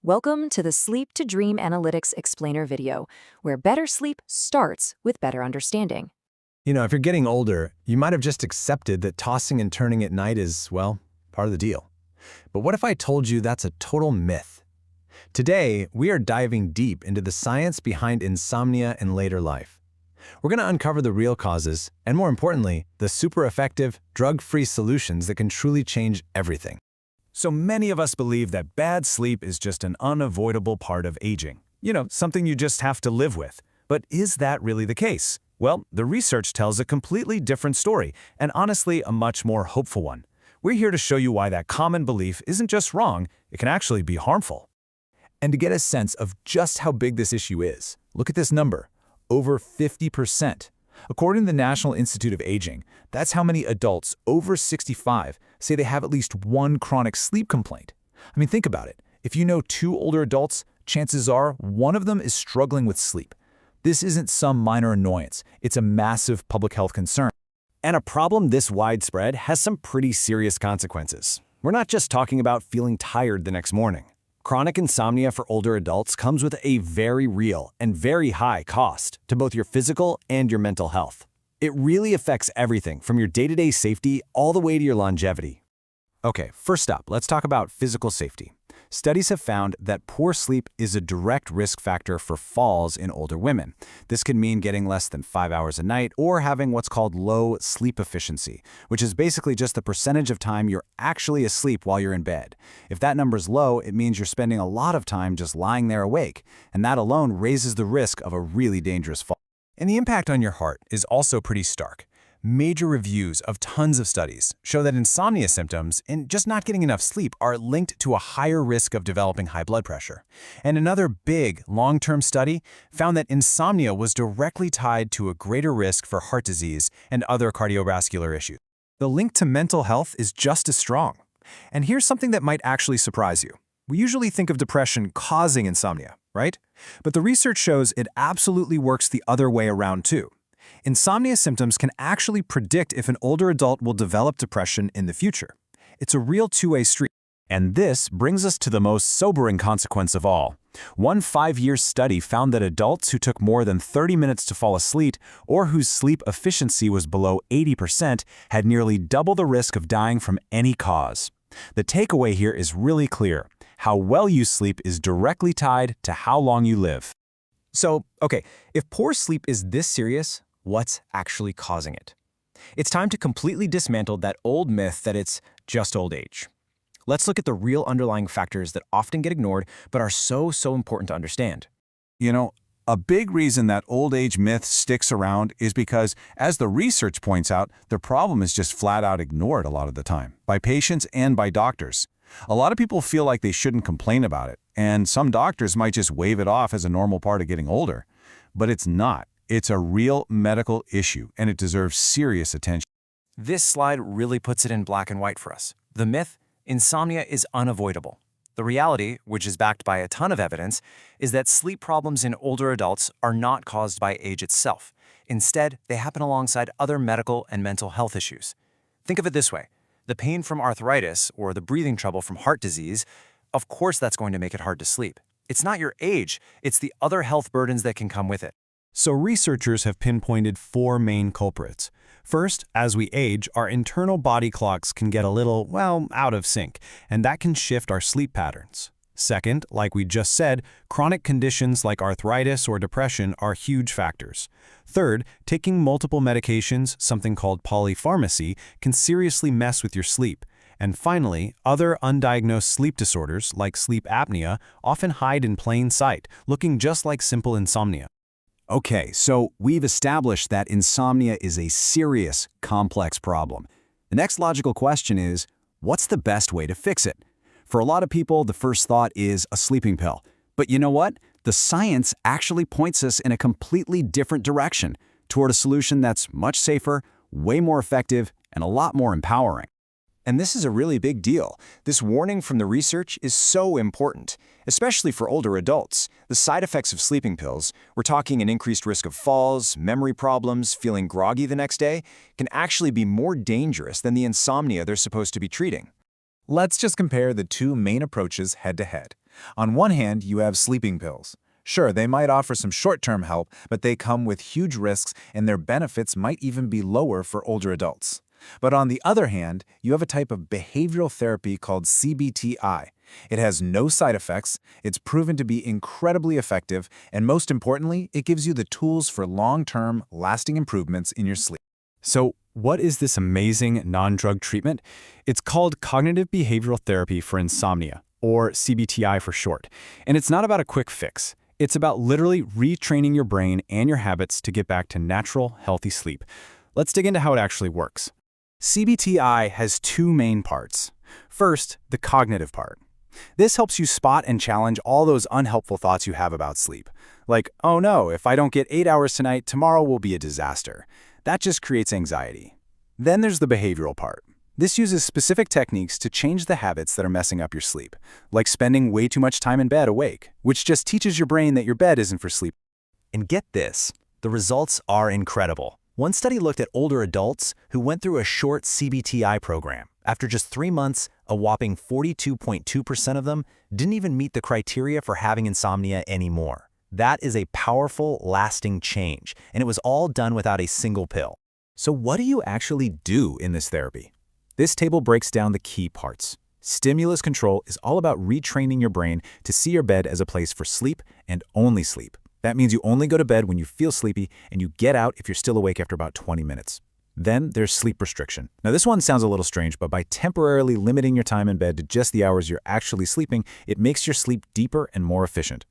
Welcome to the Sleep to Dream Analytics Explainer video, where better sleep starts with better understanding. If you're getting older, you might have just accepted that tossing and turning at night is, well, part of the deal. But what if I told you that's a total myth? Today, we are diving deep into the science behind insomnia in later life. We're going to uncover the real causes, and more importantly, the super effective, drug-free solutions that can truly change everything. So many of us believe that bad sleep is just an unavoidable part of aging. Something you just have to live with. But is that really the case? Well, the research tells a completely different story, and honestly, a much more hopeful one. We're here to show you why that common belief isn't just wrong, it can actually be harmful. And to get a sense of just how big this issue is, look at this number, over 50%. According to the National Institute of Aging, that's how many adults over 65 say they have at least one chronic sleep complaint. I mean, think about it. If you know two older adults, chances are one of them is struggling with sleep. This isn't some minor annoyance. It's a massive public health concern. And a problem this widespread has some pretty serious consequences. We're not just talking about feeling tired the next morning. Chronic insomnia for older adults comes with a very real and very high cost to both your physical and your mental health. It really affects everything from your day-to-day safety all the way to your longevity. Okay, first up, let's talk about physical safety. Studies have found that poor sleep is a direct risk factor for falls in older women. This could mean getting less than 5 hours a night or having what's called low sleep efficiency, which is basically just the percentage of time you're actually asleep while you're in bed. If that number's low, it means you're spending a lot of time just lying there awake, and that alone raises the risk of a really dangerous fall. And the impact on your heart is also pretty stark. Major reviews of tons of studies show that insomnia symptoms and just not getting enough sleep are linked to a higher risk of developing high blood pressure. And another big, long-term study found that insomnia was directly tied to a greater risk for heart disease and other cardiovascular issues. The link to mental health is just as strong. And here's something that might actually surprise you. We usually think of depression causing insomnia, right? But the research shows it absolutely works the other way around too. Insomnia symptoms can actually predict if an older adult will develop depression in the future. It's a real two-way street. And this brings us to the most sobering consequence of all. One 5-year study found that adults who took more than 30 minutes to fall asleep or whose sleep efficiency was below 80% had nearly double the risk of dying from any cause. The takeaway here is really clear. How well you sleep is directly tied to how long you live. So, okay, if poor sleep is this serious, what's actually causing it? It's time to completely dismantle that old myth that it's just old age. Let's look at the real underlying factors that often get ignored but are so important to understand. A big reason that old age myth sticks around is because, as the research points out, the problem is just flat out ignored a lot of the time, by patients and by doctors. A lot of people feel like they shouldn't complain about it, and some doctors might just wave it off as a normal part of getting older. But it's not. It's a real medical issue, and it deserves serious attention. This slide really puts it in black and white for us. The myth, insomnia is unavoidable. The reality, which is backed by a ton of evidence, is that sleep problems in older adults are not caused by age itself. Instead, they happen alongside other medical and mental health issues. Think of it this way. The pain from arthritis or the breathing trouble from heart disease, of course that's going to make it hard to sleep. It's not your age, it's the other health burdens that can come with it. So researchers have pinpointed 4 main culprits. First, as we age, our internal body clocks can get a little, out of sync, and that can shift our sleep patterns. Second, like we just said, chronic conditions like arthritis or depression are huge factors. Third, taking multiple medications, something called polypharmacy, can seriously mess with your sleep. And finally, other undiagnosed sleep disorders, like sleep apnea, often hide in plain sight, looking just like simple insomnia. Okay, so we've established that insomnia is a serious, complex problem. The next logical question is, what's the best way to fix it? For a lot of people, the first thought is a sleeping pill. But you know what? The science actually points us in a completely different direction, toward a solution that's much safer, way more effective, and a lot more empowering. And this is a really big deal. This warning from the research is so important, especially for older adults. The side effects of sleeping pills, we're talking an increased risk of falls, memory problems, feeling groggy the next day, can actually be more dangerous than the insomnia they're supposed to be treating. Let's just compare the two main approaches head to head. On one hand, you have sleeping pills. Sure, they might offer some short-term help, but they come with huge risks and their benefits might even be lower for older adults. But on the other hand, you have a type of behavioral therapy called CBT-I. It has no side effects, it's proven to be incredibly effective, and most importantly, it gives you the tools for long-term, lasting improvements in your sleep. So, what is this amazing non-drug treatment? It's called cognitive behavioral therapy for insomnia, or CBT-I for short. And it's not about a quick fix. It's about literally retraining your brain and your habits to get back to natural, healthy sleep. Let's dig into how it actually works. CBT-I has two main parts. First, the cognitive part. This helps you spot and challenge all those unhelpful thoughts you have about sleep. Like, oh no, if I don't get 8 hours tonight, tomorrow will be a disaster. That just creates anxiety. Then there's the behavioral part. This uses specific techniques to change the habits that are messing up your sleep, like spending way too much time in bed awake, which just teaches your brain that your bed isn't for sleep. And get this, the results are incredible. One study looked at older adults who went through a short CBT-I program. After just 3 months, a whopping 42.2% of them didn't even meet the criteria for having insomnia anymore. That is a powerful, lasting change, and it was all done without a single pill. So what do you actually do in this therapy? This table breaks down the key parts. Stimulus control is all about retraining your brain to see your bed as a place for sleep and only sleep. That means you only go to bed when you feel sleepy and you get out if you're still awake after about 20 minutes. Then there's sleep restriction. Now this one sounds a little strange, but by temporarily limiting your time in bed to just the hours you're actually sleeping, it makes your sleep deeper and more efficient.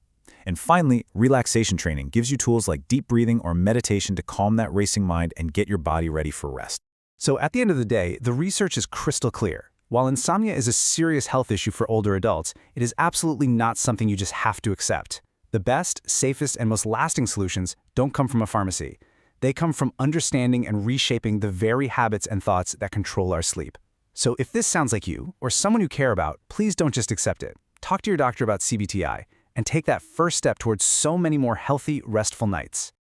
And finally, relaxation training gives you tools like deep breathing or meditation to calm that racing mind and get your body ready for rest. So at the end of the day, the research is crystal clear. While insomnia is a serious health issue for older adults, it is absolutely not something you just have to accept. The best, safest, and most lasting solutions don't come from a pharmacy. They come from understanding and reshaping the very habits and thoughts that control our sleep. So if this sounds like you, or someone you care about, please don't just accept it. Talk to your doctor about CBT-I, and take that first step towards so many more healthy, restful nights.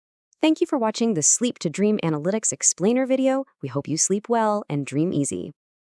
Thank you for watching the Sleep to Dream Analytics Explainer video. We hope you sleep well and dream easy.